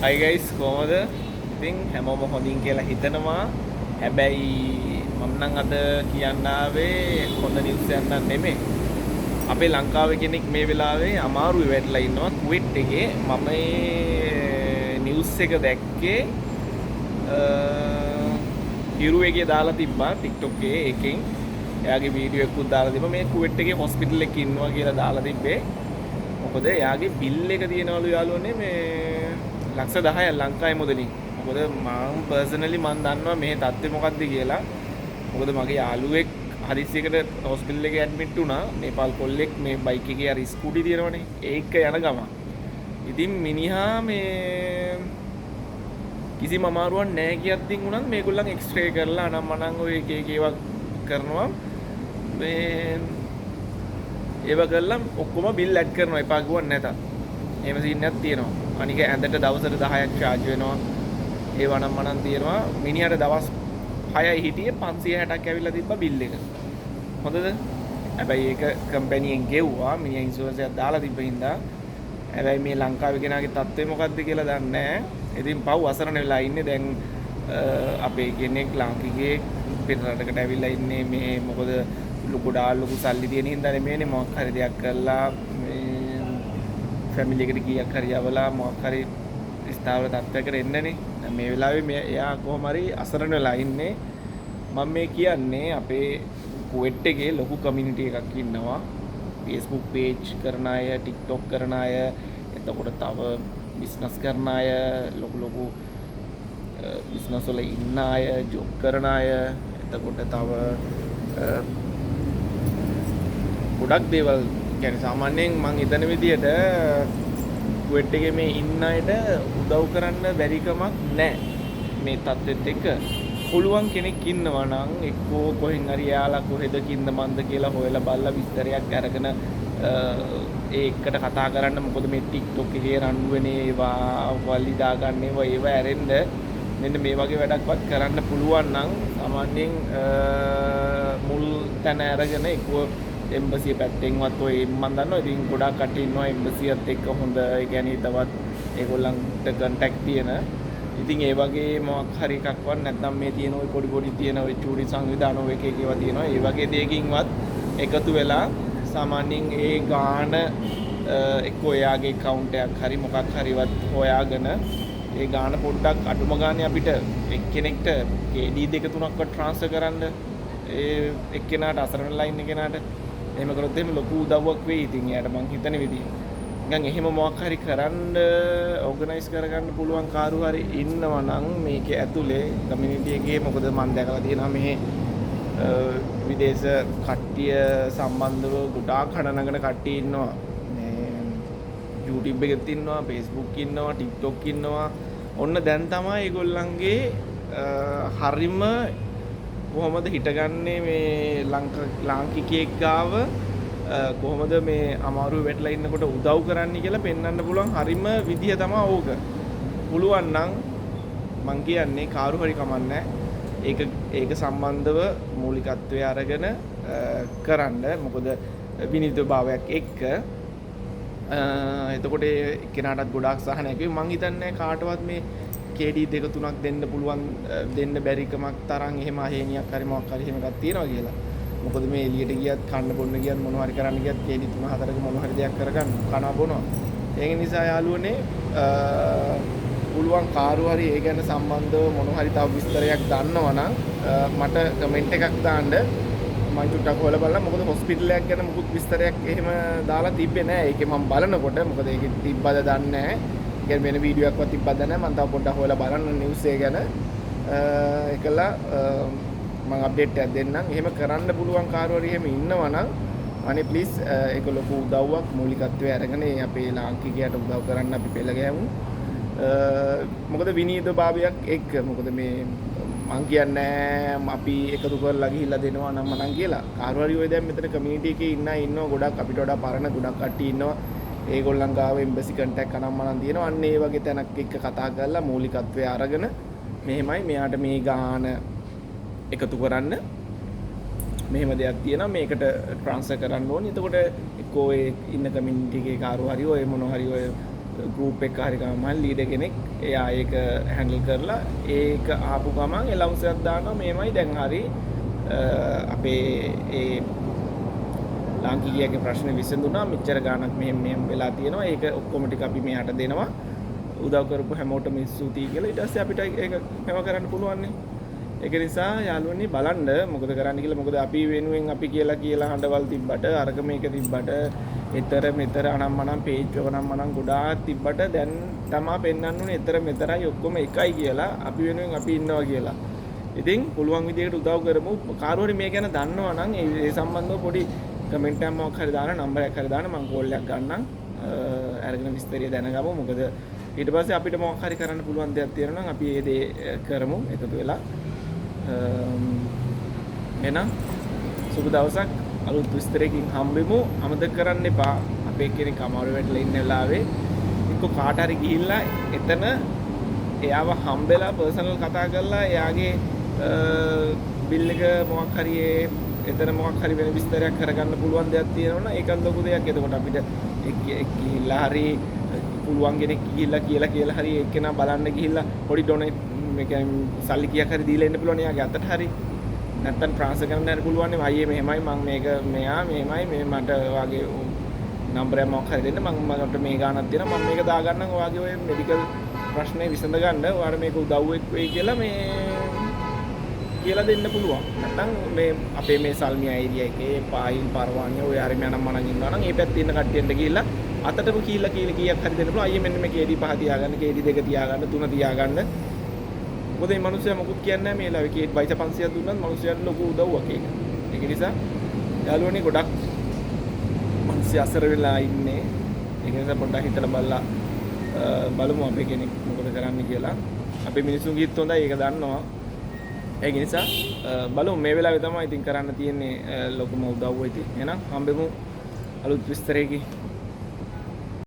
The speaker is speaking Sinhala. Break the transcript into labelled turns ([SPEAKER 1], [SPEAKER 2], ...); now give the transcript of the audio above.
[SPEAKER 1] Hi guys කොහමද? ඉතින් හැමෝම හොඳින් කියලා හිතනවා. හැබැයි මම නම් අද කියන්න ආවේ හොඳ නිවුස් එකක් නන් නෙමෙයි. අපේ ලංකාවේ කෙනෙක් මේ වෙලාවේ අමාරුවේ වැටලා ඉන්නවා කුවෙට් එකේ. මම මේ නිවුස් එක දැක්කේ හිරුවේගේ දාලා තිබ්බා TikTok එකකින්. එයාගේ වීඩියෝ එකකුත් දාලා තිබ්බා. මේ කුවෙට් එකේ හොස්පිටල් එකක ඉන්නවා කියලා දාලා තිබ්බේ. මොකද එයාගේ බිල් එක තියෙනවලු යාළුවනේ මේ ලක්ෂ 10ක් ලංකාවේ මුදලින්. මොකද මම පර්සනලි මම දන්නවා මේ තත්ත්වය මොකක්ද කියලා. මොකද මගේ යාළුවෙක් හදිස්සියකට හොස්පිටල් එකේ ඇඩ්මිට් වුණා. නේපාල් කොල්ලෙක් මේ බයික් එකේ අර ස්කූටි තියෙනවනේ. ඒක යන ගම. ඉතින් මිනිහා මේ කිසිම අමාරුවක් නැහැ කියද්දී උනත් මේගොල්ලන් එක්ස්රේ කරලා අනම් මනම් ඔය එක එක ඒවා කරනවා. මේ ඒව කරලා ඔක්කොම බිල් ඇඩ් කරනවා එපා ගුවන් නැත. එහෙම සීන් එකක් තියෙනවා. අනික ඇඳට දවසට 10ක් charge වෙනවා. ඒව නම් මනම් තියෙනවා. මිනිහට දවස් 6යි හිටියේ 560ක් ඇවිල්ලා තිබ්බා බිල් එක. හොඳද? හැබැයි ඒක කම්පැනියෙන් ගෙව්වා. මිනිහා ඉන්ෂුරන්ස් එකක් දාලා තිබ්බ හින්දා. හැබැයි මේ ලංකාවේ කෙනාගේ තත්ත්වය මොකක්ද කියලා දන්නේ නැහැ. ඉතින් පව් අසරණ වෙලා ඉන්නේ දැන් අපේ කෙනෙක් ලාංකිකයෙක් පිට රටකට ඇවිල්ලා ඉන්නේ මේ මොකද ලොකු සල්ලි තියෙන හින්දා නෙමෙයිනේ මොකක් හරි දෙයක් කරලා මේ ෆැමිලි එකට කීයක් හරි යවලා මොකක් හරි ස්ථාවර තත්ත්වයකට එන්නනේ. මේ වෙලාවේ එයා කොහොම හරි අසරණ වෙලා ඉන්නේ. මම මේ කියන්නේ අපේ කුවෙට් එකේ ලොකු කමියුනිටි එකක් ඉන්නවා. Facebook page කරන අය, TikTok කරන අය, එතකොට තව බිස්නස් කරන අය, ලොකු බිස්නස් වල ඉන්න අය, ජොබ් කරන අය, එතකොට තව ගොඩක් දේවල් කියන්නේ සාමාන්‍යයෙන් මම හිතන විදිහට කුවෙට් එකේ මේ ඉන්න අයට උදව් කරන්න බැරි කමක් නැහැ. මේ තත්ත්වෙත් එක්ක පුළුවන් කෙනෙක් ඉන්නවා නම් එක්කෝ කොහෙන් හරි යාලා කොහෙද කින්ද මන්ද කියලා හොයලා බලලා විස්තරයක් අරගෙන ඒ එක්කට කතා කරන්න. මොකද මේ TikTok එකේ රණ්ඩු වෙන ඒවා වලි දාගන්න ඒවා ඇරෙන්න මෙන්න මේ වගේ වැඩක්වත් කරන්න පුළුවන් නම් සාමාන්‍යයෙන් මුල් තැන අරගෙන එක්කෝ එම්බසිය පැත්තෙන්වත් ඔය මම දන්නවා ඉතින් ගොඩාක් කට්ටිය ඉන්නවා එම්බසියත් එක්ක හොඳ ඒ කියන්නේ තවත් ඒගොල්ලන්ට කන්ටැක්ට් තියෙන. ඉතින් ඒ වගේ මොකක් හරි එකක්වත් නැත්නම් මේ තියෙන ওই පොඩි තියෙන ওই චූරි සංවිධාන ඔය එක ඒවා තියෙනවා. ඒ වගේ දෙයකින්වත් එකතු වෙලා සාමාන්‍යයෙන් ඒ ගාන එක්කෝ එයාගේ account එකක් හරි මොකක් හරිවත් හොයාගෙන ඒ ගාන පොඩ්ඩක් අඩුම ගානේ අපිට එක්කෙනෙක්ට KD 2-3ක්වත් transfer කරන්න ඒ එක්කෙනාට අසරණ ලයින් එකේනාට එහෙම කරොත් එහෙම ලොකු උදව්වක් වෙයි. ඉතින් එයාට මං හිතන විදිහ නිකන් එහෙම මොකක් හරි කරන්න ඕගනයිස් කරගන්න පුළුවන් කාරු හරි ඉන්නවා නම් මේකේ ඇතුලේ කමියුනිටි එකේ. මොකද මම දැකලා තියෙනවා මේ විදේශ කට්ටිය සම්බන්ධව ගොඩාක් හඬනගෙන කට්ටිය ඉන්නවා. මේ YouTube එකෙත් ඉන්නවා, Facebook ඉන්නවා, TikTok ඉන්නවා. ඔන්න දැන් තමයි ඒගොල්ලන්ගේ හරිම කොහොමද හිටගන්නේ මේ ලාංකිකයෙක් ගාව කොහොමද මේ අමාරුවේ වැටලා ඉන්නකොට උදව් කරන්න කියලා පෙන්වන්න පුළුවන් හරිම විදිය තමයි ඕක. පුළුවන් නම් මං කියන්නේ කාරු හරි කමන්නේ ඒක සම්බන්ධව මූලිකත්වයේ අරගෙන කරන්න. මොකද විනීතභාවයක් එක්ක එතකොට කෙනාටත් ගොඩාක් සහනයක් වෙයි. මං හිතන්නේ කාටවත් මේ KD 2-3ක් දෙන්න පුළුවන් දෙන්න බැරිකමක් තරම් එහෙම අහේනියක් හරි මොකක් හරි එහෙම එකක් තියනවා කියලා. මොකද මේ එළියට ගියත් කන්න බොන්න ගියත් මොනවා හරි කරන්න ගියත් KD 3-4ක මොනවා හරි දෙයක් කරගන්න කනවා බොනවා. ඒක නිසා යාළුවනේ පුළුවන් කාරු හරි ඒ ගැන සම්බන්ධව මොනවා හරි තව විස්තරයක් දන්නවා නම් මට කමෙන්ට් එකක් දාන්න. මම චුට්ටක් හොයලා බලන්න. මොකද හොස්පිටල් එකක් ගැන මුකුත් විස්තරයක් එහෙම දාලා තිබ්බේ නැහැ. ඒකේ මම බලනකොට මොකද ඒකේ තිබ්බද දන්නේ නැහැ. ඒ වෙන වීඩියෝ එකක්වත් තිබ්බද නැහැ. මම තව පොඩ්ඩක් හොයලා බලන්න නිවුස් එක ගැන. ඒකලා මම අප්ඩේට් එකක් දෙන්නම්. එහෙම කරන්න පුළුවන් කාරු හරි එහෙම ඉන්නවා නම් අනේ ප්ලීස් ඒක ලොකු උදව්වක් මූලිකත්වයේ අරගෙන අපේ ලාංකිකයට උදව් කරන්න අපි පෙළ ගැහුම්. මොකද විනීතභාවයක් එක්ක මොකද මේ මං කියන්නේ අපි එකතු කරලා ගිහිල්ලා දෙනවා නම් මනම් කියලා. කාරු හරි ඔය දැන් මෙතන කමියුනිටි එකේ ඉන්නවා ගොඩක් අපිට වඩා පරණ ගොඩක් කට්ටිය ඉන්නවා. ඒගොල්ලන් ගාව එම්බසි කන්ටැක්ට් අනම් මනම් තියෙනවා. අන්න ඒ වගේ තැනක් එක්ක කතා කරලා මූලිකත්වයේ අරගෙන මෙහෙමයි මෙයාට මේ ගාන එකතු කරන්න මෙහෙම දෙයක් තියෙනවා මේකට ට්‍රාන්ස්ෆර් කරන්න ඕනේ. එතකොට එක්කෝ ඒ ඉන්න කමියුනිටි එකේ කාරු හරි ඔය මොන හරි ඔය ගෲප් එක හරි ගමන් ලීඩර් කෙනෙක් එයා ඒක හැන්ඩල් කරලා ඒක ආපු ගමන් එලවුන්ස් එකක් දානවා මේමයි දැන් හරි අපේ ඒ ලාංකිකයාගේ ප්‍රශ්නේ විසඳුණා මෙච්චර ගාණක් මෙහෙම වෙලා තියෙනවා ඒක ඔක්කොම ටික අපි මෙයාට දෙනවා උදව් කරපු හැමෝටම ස්තුතියි කියලා ඊට පස්සේ අපිට ඒක හැම කරන්න පුළුවන් නේ ඒක නිසා යාළුවනි බලන්න මොකද කරන්න කියලා මොකද අපි වෙනුවෙන් අපි කියලා හඬවල් තිබ්බට අරක මේක තිබ්බට ඊතර මෙතර අනම්මනම් පේජ් එක අනම්මනම් ගොඩාක් තිබ්බට දැන් තමා පෙන්වන්න උනේ ඊතර මෙතරයි ඔක්කොම එකයි කියලා අපි වෙනුවෙන් අපි ඉන්නවා කියලා. ඉතින් පුළුවන් විදිහට උදව් කරමු. කාරු හරි මේ ගැන දන්නවා නම් ඒ සම්බන්ධව පොඩි කමෙන්ට් එකක් මොකක් හරි දාන්න නම්බර් එකක් හරි දාන්න මම කෝල් එකක් ගන්නම්. අරගෙන විස්තරය දැනගමු. මොකද ඊට පස්සේ අපිට මොකක් හරි කරන්න පුළුවන් දෙයක් තියෙනවා නම් අපි ඒ දේ කරමු එකතු වෙලා. එහෙනම් සුබ දවසක් අලුත් විස්තරයකින් හම්බෙමු. අමතක කරන්න එපා අපේ කෙනෙක් අමාරු වෙట్లా ඉන්න වෙලාවේ එක්ක කාට හරි ගිහිල්ලා එතන එයාව හම්බෙලා පර්සනල් කතා කරලා එයාගේ බිල් එක මොකක් හරි එතන මොකක් හරි වෙන විස්තරයක් කරගන්න පුළුවන් දෙයක් තියෙනවා නම් ඒකත් ලොකු දෙයක්. එතකොට අපිට ගිහිල්ලා හරි පුළුවන් කෙනෙක් ගිහිල්ලා කියලා හරි එක්කෙනා බලන්න ගිහිල්ලා පොඩි ඩොනේට් මේ කියන්නේ සල්ලි කීයක් හරි දීලා ඉන්න පුළුවන් එයාගේ අතට හරි. නැත්තම් ට්‍රාන්ස්ෆර් කරන්න හරි පුළුවන් නේ අයියේ මෙහෙමයි මම මේක මෙයා මෙහෙමයි මේ මට ඔයාගේ නම්බර් එක මොකක් හරි දෙන්න මට මේ ගාණක් දෙනවා මම මේක දාගන්නම් ඔයාගේ ඔය මෙඩිකල් ප්‍රශ්නේ විසඳ ගන්න ඔයාලා මේක උදව්වෙක් වෙයි කියලා මේ කියලා දෙන්න පුළුවන්. නැත්තම් මේ අපේ මේ සල්මියා ඒරියා එකේ පායින් පරවාණිය ඔය හරි මනම් මනන් ඉන්නවා නම් ඒ පැත්තේ ඉන්න කට්ටියන්ට ගිහිල්ලා අතටම කීයක් හරි දෙන්න පුළුවන්. අයියේ මෙන්න මේ KD 5 තියාගන්න KD 2 තියාගන්න 3 තියාගන්න. මොකද මේ මිනිස්සයා මොකුත් කියන්නේ නැහැ මේ ලාවේ KD 500ක් දුන්නත් මිනිස්සයාට ලොකු උදව්වක් ඒක. ඒක නිසා යාළුවනේ ගොඩක් මිනිස්සු අසර වෙලා ඉන්නේ. ඒක නිසා පොඩ්ඩක් හිතලා බලලා බලමු අපේ කෙනෙක් මොකද කරන්න කියලා. අපේ මිනිස්සුන්ගිත් හොඳයි ඒක දන්නවා. ඒක නිසා බලමු මේ වෙලාවේ තමයි ඉතින් කරන්න තියෙන්නේ ලොකුම උදව්ව ඉතින්. එහෙනම් හම්බෙමු අලුත් විස්තරයකින්.